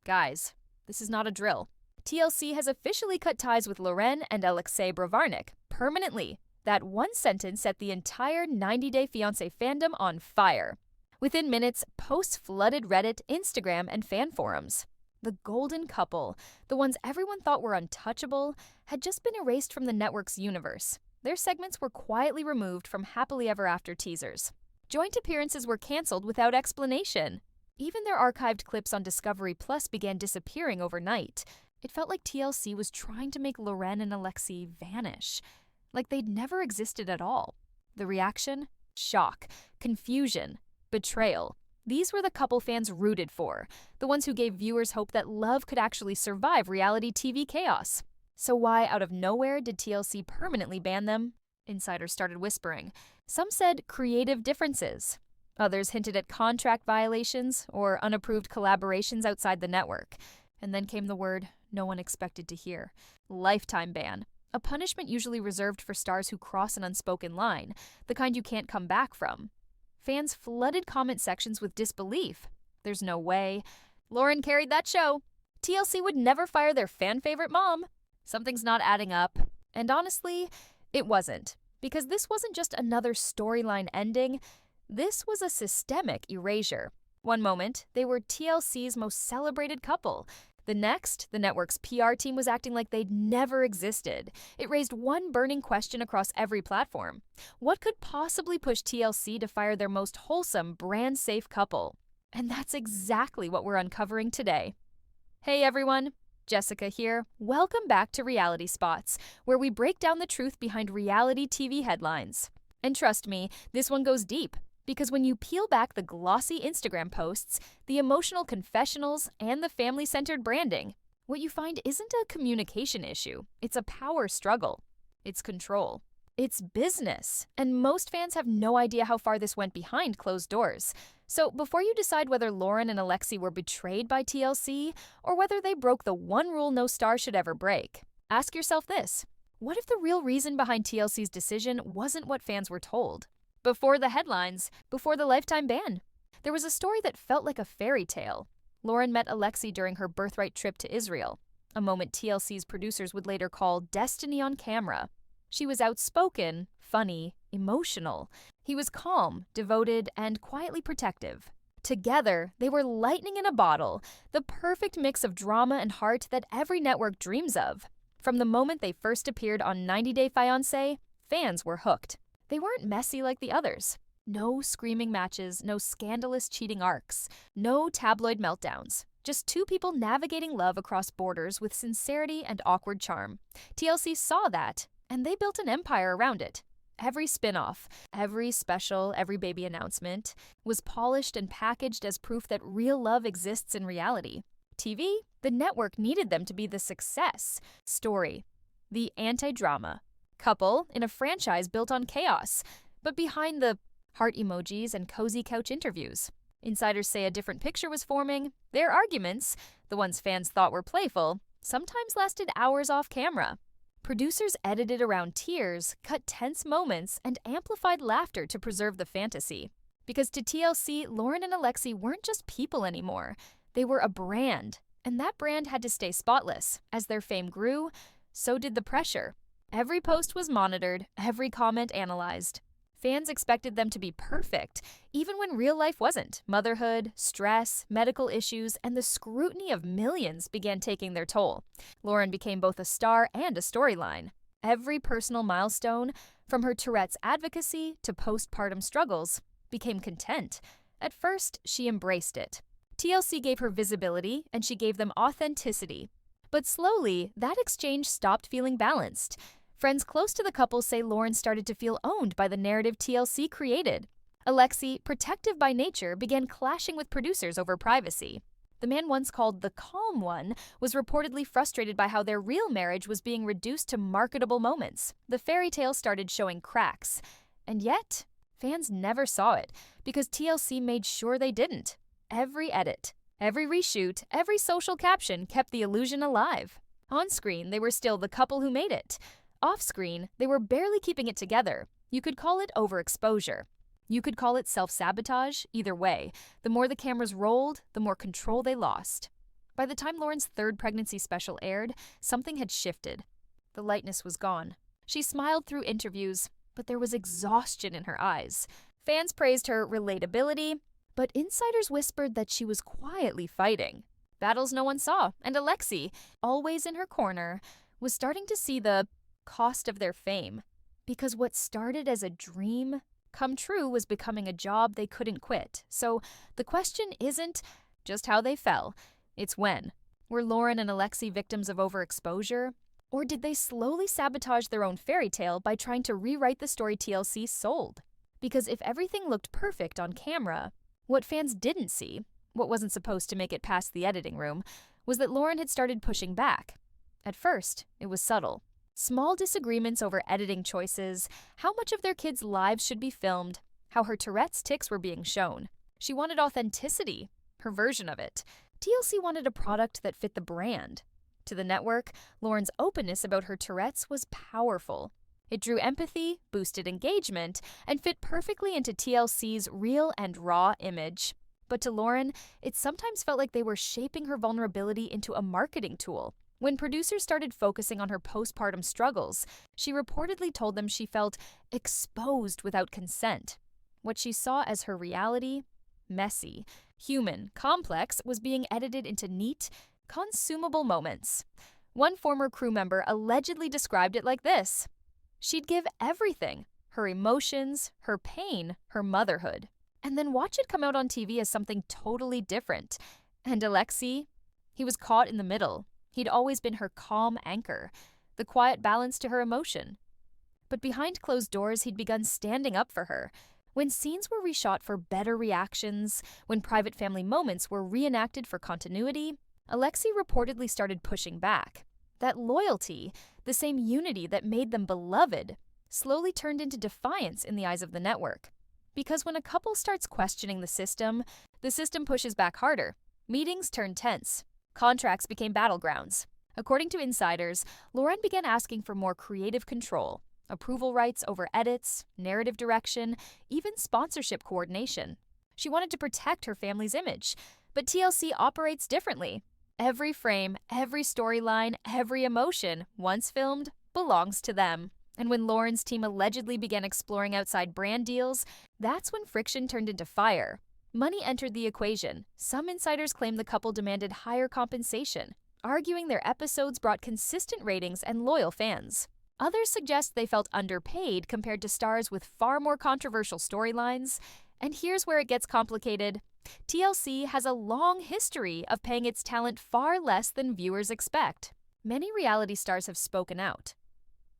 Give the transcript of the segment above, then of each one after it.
Guys, this is not a drill. TLC has officially cut ties with Loren and Alexei permanently. That one sentence set the entire 90-Day Fiancé fandom on fire. Within minutes, posts flooded Reddit, Instagram, and fan forums. The golden couple, the ones everyone thought were untouchable, had just been erased from the network's universe. Their segments were quietly removed from happily ever after teasers. Joint appearances were canceled without explanation. Even their archived clips on Discovery Plus began disappearing overnight. It felt like TLC was trying to make Loren and Alexei vanish, like they'd never existed at all. The reaction? Shock, confusion, betrayal. These were the couple fans rooted for, the ones who gave viewers hope that love could actually survive reality TV chaos. So why, out of nowhere, did TLC permanently ban them? Insiders started whispering. Some said creative differences. Others hinted at contract violations or unapproved collaborations outside the network. And then came the word no one expected to hear. Lifetime ban. A punishment usually reserved for stars who cross an unspoken line, the kind you can't come back from. Fans flooded comment sections with disbelief. There's no way. Loren carried that show. TLC would never fire their fan-favorite mom. Something's not adding up. And honestly, it wasn't. Because this wasn't just another storyline ending. This was a systemic erasure. One moment, they were TLC's most celebrated couple. The next, the network's PR team was acting like they'd never existed. It raised one burning question across every platform. What could possibly push TLC to fire their most wholesome, brand-safe couple? And that's exactly what we're uncovering today. Hey everyone, Jessica here. Welcome back to Reality Spots, where we break down the truth behind reality TV headlines. And trust me, this one goes deep. Because when you peel back the glossy Instagram posts, the emotional confessionals, and the family-centered branding, what you find isn't a communication issue. It's a power struggle. It's control. It's business. And most fans have no idea how far this went behind closed doors. So before you decide whether Loren and Alexei were betrayed by TLC, or whether they broke the one rule no star should ever break, ask yourself this. What if the real reason behind TLC's decision wasn't what fans were told? Before the headlines, before the lifetime ban, there was a story that felt like a fairy tale. Loren met Alexei during her birthright trip to Israel, a moment TLC's producers would later call destiny on camera. She was outspoken, funny, emotional. He was calm, devoted, and quietly protective. Together, they were lightning in a bottle, the perfect mix of drama and heart that every network dreams of. From the moment they first appeared on 90 Day Fiancé, fans were hooked. They weren't messy like the others. No screaming matches, no scandalous cheating arcs, no tabloid meltdowns. Just two people navigating love across borders with sincerity and awkward charm. TLC saw that, and they built an empire around it. Every spin-off, every special, every baby announcement was polished and packaged as proof that real love exists in reality. TV, the network needed them to be the success story, the anti-drama. Couple in a franchise built on chaos, but behind the heart emojis and cozy couch interviews. Insiders say a different picture was forming. Their arguments, the ones fans thought were playful, sometimes lasted hours off camera. Producers edited around tears, cut tense moments, and amplified laughter to preserve the fantasy. Because to TLC, Loren and Alexei weren't just people anymore. They were a brand, and that brand had to stay spotless. As their fame grew, so did the pressure. Every post was monitored, every comment analyzed. Fans expected them to be perfect, even when real life wasn't. Motherhood, stress, medical issues, and the scrutiny of millions began taking their toll. Loren became both a star and a storyline. Every personal milestone, from her Tourette's advocacy to postpartum struggles, became content. At first, she embraced it. TLC gave her visibility, and she gave them authenticity. But slowly, that exchange stopped feeling balanced. Friends close to the couple say Loren started to feel owned by the narrative TLC created. Alexei, protective by nature, began clashing with producers over privacy. The man once called the calm one was reportedly frustrated by how their real marriage was being reduced to marketable moments. The fairy tale started showing cracks. And yet, fans never saw it, because TLC made sure they didn't. Every edit, every reshoot, every social caption kept the illusion alive. On screen, they were still the couple who made it. Off-screen, they were barely keeping it together. You could call it overexposure. You could call it self-sabotage. Either way, the more the cameras rolled, the more control they lost. By the time Loren's third pregnancy special aired, something had shifted. The lightness was gone. She smiled through interviews, but there was exhaustion in her eyes. Fans praised her relatability, but insiders whispered that she was quietly fighting battles no one saw, and Alexei, always in her corner, was starting to see the cost of their fame. Because what started as a dream come true was becoming a job they couldn't quit. So the question isn't just how they fell, it's when. Were Loren and Alexei victims of overexposure? Or did they slowly sabotage their own fairy tale by trying to rewrite the story TLC sold? Because if everything looked perfect on camera, what fans didn't see, what wasn't supposed to make it past the editing room, was that Loren had started pushing back. At first, it was subtle. Small disagreements over editing choices, how much of their kids' lives should be filmed, how her Tourette's tics were being shown. She wanted authenticity, her version of it. TLC wanted a product that fit the brand. To the network, Loren's openness about her Tourette's was powerful. It drew empathy, boosted engagement, and fit perfectly into TLC's real and raw image. But to Loren, it sometimes felt like they were shaping her vulnerability into a marketing tool. When producers started focusing on her postpartum struggles, she reportedly told them she felt exposed without consent. What she saw as her reality, messy, human, complex, was being edited into neat, consumable moments. One former crew member allegedly described it like this: she'd give everything, her emotions, her pain, her motherhood, and then watch it come out on TV as something totally different. And Alexei, he was caught in the middle. He'd always been her calm anchor, the quiet balance to her emotion. But behind closed doors, he'd begun standing up for her. When scenes were reshot for better reactions, when private family moments were reenacted for continuity, Alexei reportedly started pushing back. That loyalty, the same unity that made them beloved, slowly turned into defiance in the eyes of the network. Because when a couple starts questioning the system pushes back harder. Meetings turned tense. Contracts became battlegrounds. According to insiders, Loren began asking for more creative control, approval rights over edits, narrative direction, even sponsorship coordination. She wanted to protect her family's image, but TLC operates differently. Every frame, every storyline, every emotion, once filmed, belongs to them. And when Loren's team allegedly began exploring outside brand deals, that's when friction turned into fire. Money entered the equation. Some insiders claim the couple demanded higher compensation, arguing their episodes brought consistent ratings and loyal fans. Others suggest they felt underpaid compared to stars with far more controversial storylines. And here's where it gets complicated. TLC has a long history of paying its talent far less than viewers expect. Many reality stars have spoken out,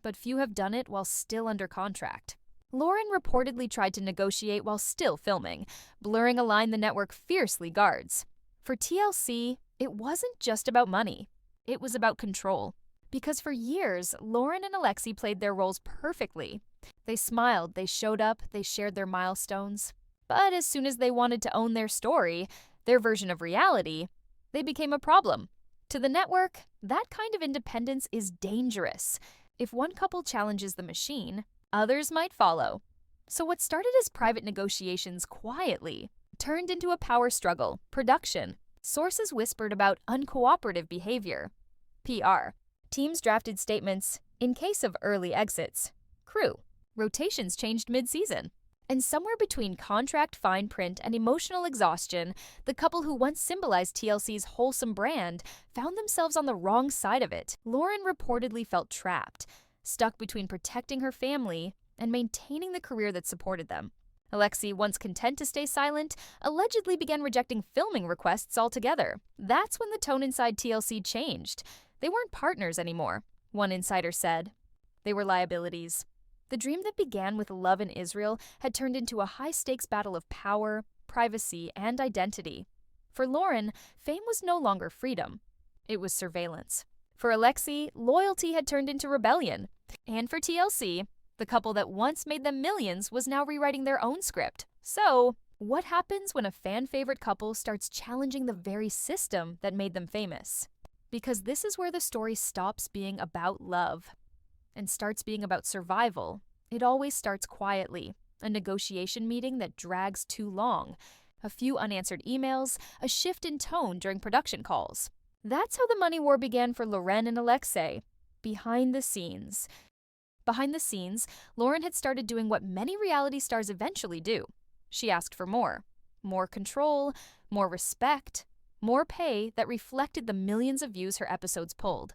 but few have done it while still under contract. Loren reportedly tried to negotiate while still filming, blurring a line the network fiercely guards. For TLC, it wasn't just about money. It was about control. Because for years, Loren and Alexei played their roles perfectly. They smiled, they showed up, they shared their milestones. But as soon as they wanted to own their story, their version of reality, they became a problem. To the network, that kind of independence is dangerous. If one couple challenges the machine, others might follow. So what started as private negotiations quietly turned into a power struggle, production. Sources whispered about uncooperative behavior. PR. Teams drafted statements, in case of early exits. Crew. Rotations changed mid-season. And somewhere between contract fine print and emotional exhaustion, the couple who once symbolized TLC's wholesome brand found themselves on the wrong side of it. Loren reportedly felt trapped, stuck between protecting her family and maintaining the career that supported them. Alexei, once content to stay silent, allegedly began rejecting filming requests altogether. That's when the tone inside TLC changed. They weren't partners anymore, one insider said. They were liabilities. The dream that began with love in Israel had turned into a high-stakes battle of power, privacy, and identity. For Loren, fame was no longer freedom. It was surveillance. For Alexei, loyalty had turned into rebellion. And for TLC, the couple that once made them millions was now rewriting their own script. So, what happens when a fan-favorite couple starts challenging the very system that made them famous? Because this is where the story stops being about love and starts being about survival. It always starts quietly, a negotiation meeting that drags too long, a few unanswered emails, a shift in tone during production calls. That's how the money war began for Loren and Alexei. Behind the scenes. Behind the scenes, Loren had started doing what many reality stars eventually do. She asked for more. More control, more respect, more pay that reflected the millions of views her episodes pulled.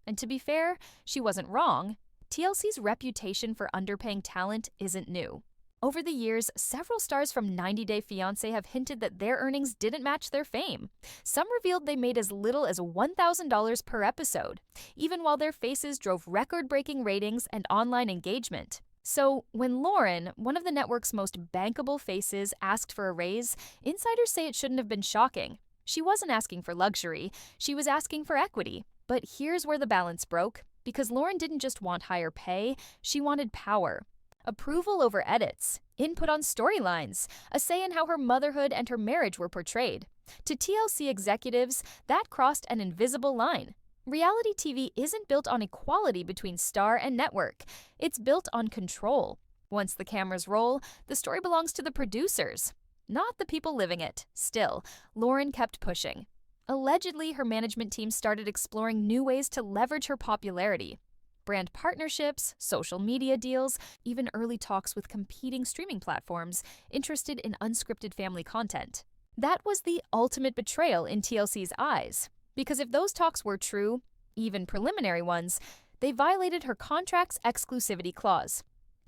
And to be fair, she wasn't wrong. TLC's reputation for underpaying talent isn't new. Over the years, several stars from 90 Day Fiancé have hinted that their earnings didn't match their fame. Some revealed they made as little as $1,000 per episode, even while their faces drove record-breaking ratings and online engagement. So, when Loren, one of the network's most bankable faces, asked for a raise, insiders say it shouldn't have been shocking. She wasn't asking for luxury, she was asking for equity. But here's where the balance broke, because Loren didn't just want higher pay, she wanted power. Approval over edits, input on storylines, a say in how her motherhood and her marriage were portrayed. To TLC executives, that crossed an invisible line. Reality TV isn't built on equality between star and network. It's built on control. Once the cameras roll, the story belongs to the producers, not the people living it. Still, Loren kept pushing. Allegedly, her management team started exploring new ways to leverage her popularity. Brand partnerships, social media deals, even early talks with competing streaming platforms interested in unscripted family content. That was the ultimate betrayal in TLC's eyes, because if those talks were true, even preliminary ones, they violated her contract's exclusivity clause.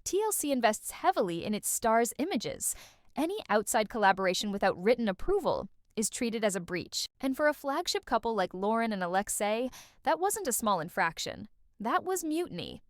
TLC invests heavily in its stars' images. Any outside collaboration without written approval is treated as a breach. And for a flagship couple like Loren and Alexei, that wasn't a small infraction. That was mutiny.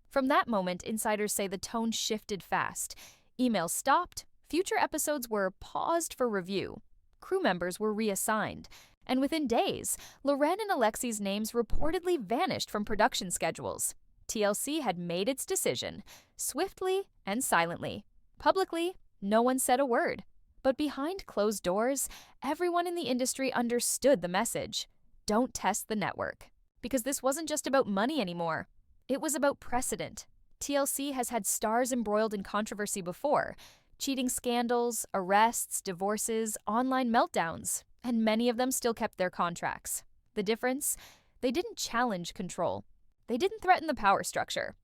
From that moment, insiders say the tone shifted fast. Emails stopped, future episodes were paused for review, crew members were reassigned, and within days, Loren and Alexei's names reportedly vanished from production schedules. TLC had made its decision, swiftly and silently. Publicly, no one said a word. But behind closed doors, everyone in the industry understood the message. Don't test the network. Because this wasn't just about money anymore. It was about precedent. TLC has had stars embroiled in controversy before. Cheating scandals, arrests, divorces, online meltdowns. And many of them still kept their contracts. The difference? They didn't challenge control. They didn't threaten the power structure.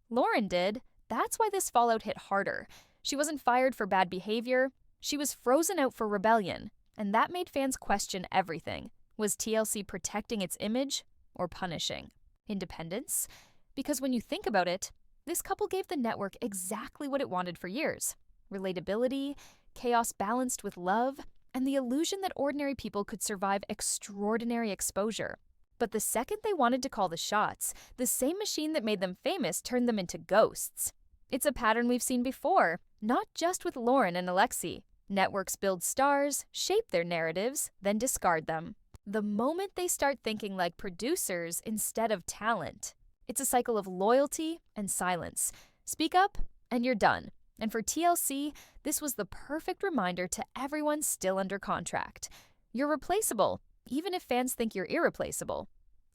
Loren did. That's why this fallout hit harder. She wasn't fired for bad behavior. She was frozen out for rebellion. And that made fans question everything. Was TLC protecting its image or punishing? Independence? Because when you think about it, this couple gave the network exactly what it wanted for years. Relatability, chaos balanced with love, and the illusion that ordinary people could survive extraordinary exposure. But the second they wanted to call the shots, the same machine that made them famous turned them into ghosts. It's a pattern we've seen before, not just with Loren and Alexei. Networks build stars, shape their narratives, then discard them. The moment they start thinking like producers instead of talent, it's a cycle of loyalty and silence. Speak up, and you're done. And for TLC, this was the perfect reminder to everyone still under contract. You're replaceable, even if fans think you're irreplaceable.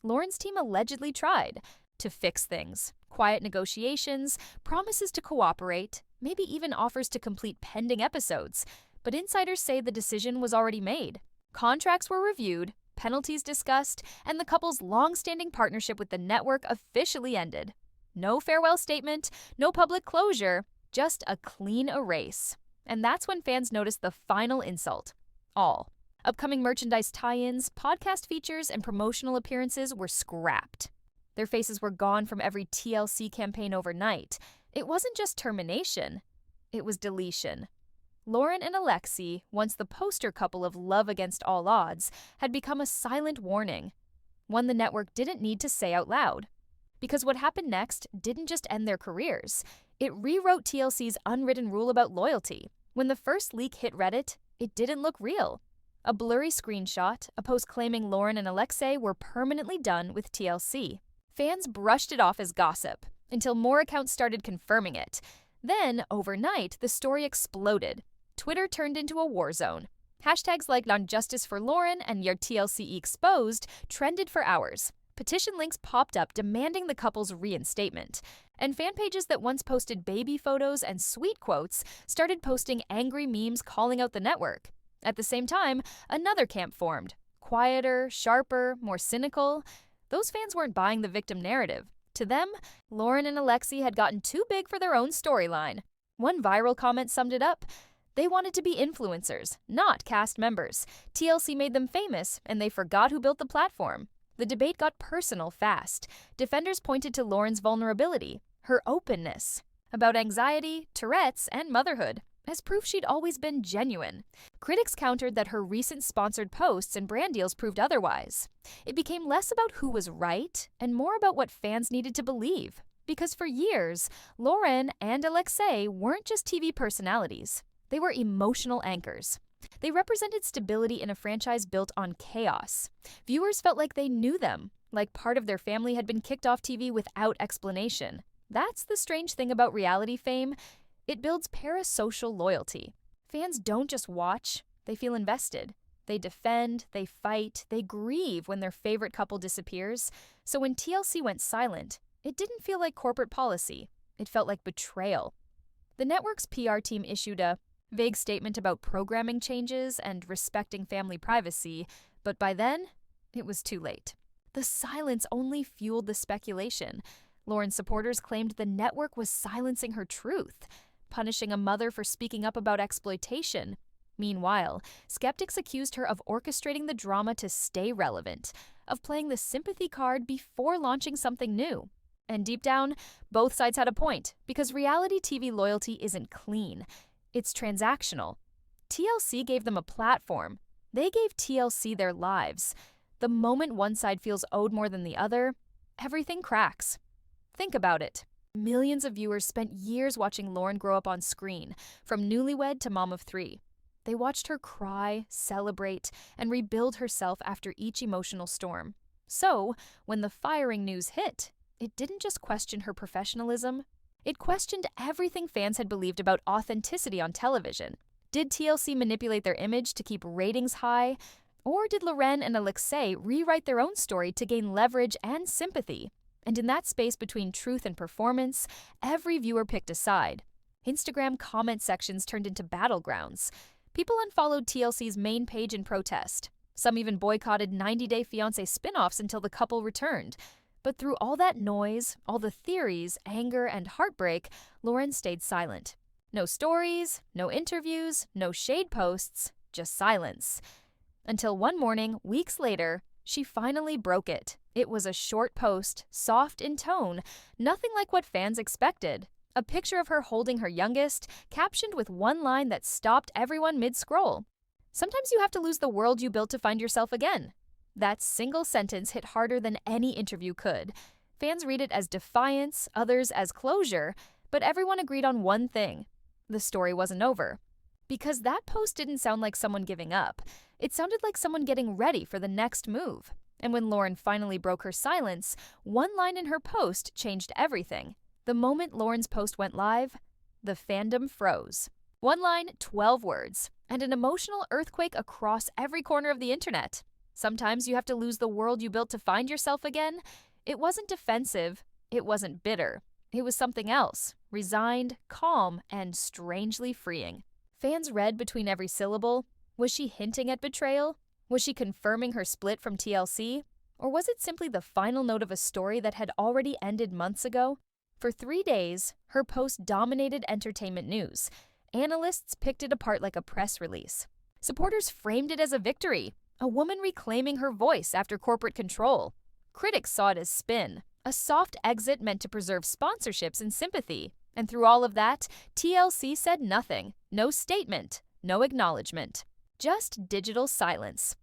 Loren's team allegedly tried to fix things. Quiet negotiations, promises to cooperate, maybe even offers to complete pending episodes. But insiders say the decision was already made. Contracts were reviewed, penalties discussed, and the couple's long-standing partnership with the network officially ended. No farewell statement, no public closure, just a clean erase. And that's when fans noticed the final insult. All. Upcoming merchandise tie-ins, podcast features, and promotional appearances were scrapped. Their faces were gone from every TLC campaign overnight. It wasn't just termination, it was deletion. Loren and Alexei, once the poster couple of love against all odds, had become a silent warning. One the network didn't need to say out loud. Because what happened next didn't just end their careers. It rewrote TLC's unwritten rule about loyalty. When the first leak hit Reddit, it didn't look real. A blurry screenshot, a post claiming Loren and Alexei were permanently done with TLC. Fans brushed it off as gossip, until more accounts started confirming it. Then, overnight, the story exploded. Twitter turned into a war zone. Hashtags like "Non-Justice for Loren" and "Your TLC Exposed" trended for hours. Petition links popped up demanding the couple's reinstatement. And fan pages that once posted baby photos and sweet quotes started posting angry memes calling out the network. At the same time, another camp formed, Quieter, sharper, more cynical. Those fans weren't buying the victim narrative. To them, Loren and Alexei had gotten too big for their own storyline. One viral comment summed it up. They wanted to be influencers, not cast members. TLC made them famous, and they forgot who built the platform. The debate got personal fast. Defenders pointed to Loren's vulnerability, her openness, about anxiety, Tourette's, and motherhood, as proof she'd always been genuine. Critics countered that her recent sponsored posts and brand deals proved otherwise. It became less about who was right and more about what fans needed to believe. Because for years, Loren and Alexei weren't just TV personalities. They were emotional anchors. They represented stability in a franchise built on chaos. Viewers felt like they knew them, like part of their family had been kicked off TV without explanation. That's the strange thing about reality fame. It builds parasocial loyalty. Fans don't just watch, they feel invested. They defend, they fight, they grieve when their favorite couple disappears. So when TLC went silent, it didn't feel like corporate policy. It felt like betrayal. The network's PR team issued a vague statement about programming changes and respecting family privacy, but by then, it was too late. The silence only fueled the speculation. Loren's supporters claimed the network was silencing her truth, punishing a mother for speaking up about exploitation. Meanwhile, skeptics accused her of orchestrating the drama to stay relevant, of playing the sympathy card before launching something new. And deep down, both sides had a point, because reality TV loyalty isn't clean. It's transactional. TLC gave them a platform. They gave TLC their lives. The moment one side feels owed more than the other, everything cracks. Think about it. Millions of viewers spent years watching Loren grow up on screen, from newlywed to mom of 3. They watched her cry, celebrate, and rebuild herself after each emotional storm. So, when the firing news hit, it didn't just question her professionalism. It questioned everything fans had believed about authenticity on television. Did TLC manipulate their image to keep ratings high? Or did Loren and Alexei rewrite their own story to gain leverage and sympathy? And in that space between truth and performance, every viewer picked a side. Instagram comment sections turned into battlegrounds. People unfollowed TLC's main page in protest. Some even boycotted 90 Day Fiancé spin-offs until the couple returned. But through all that noise, all the theories, anger, and heartbreak, Loren stayed silent. No stories, no interviews, no shade posts, just silence. Until one morning, weeks later, she finally broke it. It was a short post, soft in tone, nothing like what fans expected. A picture of her holding her youngest, captioned with one line that stopped everyone mid-scroll. Sometimes you have to lose the world you built to find yourself again. That single sentence hit harder than any interview could. Fans read it as defiance, others as closure, but everyone agreed on one thing. The story wasn't over. Because that post didn't sound like someone giving up. It sounded like someone getting ready for the next move. And when Loren finally broke her silence, one line in her post changed everything. The moment Loren's post went live, the fandom froze. One line, 12 words, and an emotional earthquake across every corner of the internet. Sometimes you have to lose the world you built to find yourself again. It wasn't defensive. It wasn't bitter. It was something else, resigned, calm, and strangely freeing. Fans read between every syllable. Was she hinting at betrayal? Was she confirming her split from TLC? Or was it simply the final note of a story that had already ended months ago? For 3 days, her post dominated entertainment news. Analysts picked it apart like a press release. Supporters framed it as a victory, a woman reclaiming her voice after corporate control. Critics saw it as spin, a soft exit meant to preserve sponsorships and sympathy. And through all of that, TLC said nothing, no statement, no acknowledgement. Just digital silence.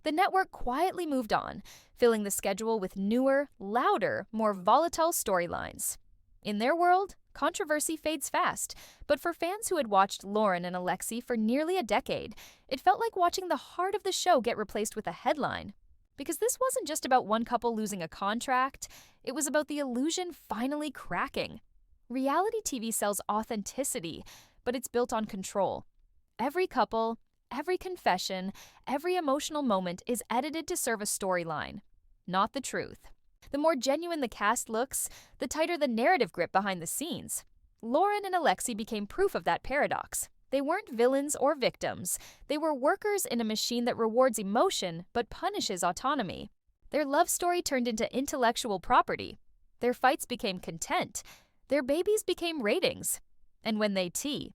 The network quietly moved on, filling the schedule with newer, louder, more volatile storylines. In their world, controversy fades fast, but for fans who had watched Loren and Alexei for nearly a decade, it felt like watching the heart of the show get replaced with a headline. Because this wasn't just about one couple losing a contract, it was about the illusion finally cracking. Reality TV sells authenticity, but it's built on control. Every couple, every confession, every emotional moment is edited to serve a storyline, not the truth. The more genuine the cast looks, the tighter the narrative grip behind the scenes. Loren and Alexei became proof of that paradox. They weren't villains or victims. They were workers in a machine that rewards emotion but punishes autonomy. Their love story turned into intellectual property. Their fights became content. Their babies became ratings. And when they tea,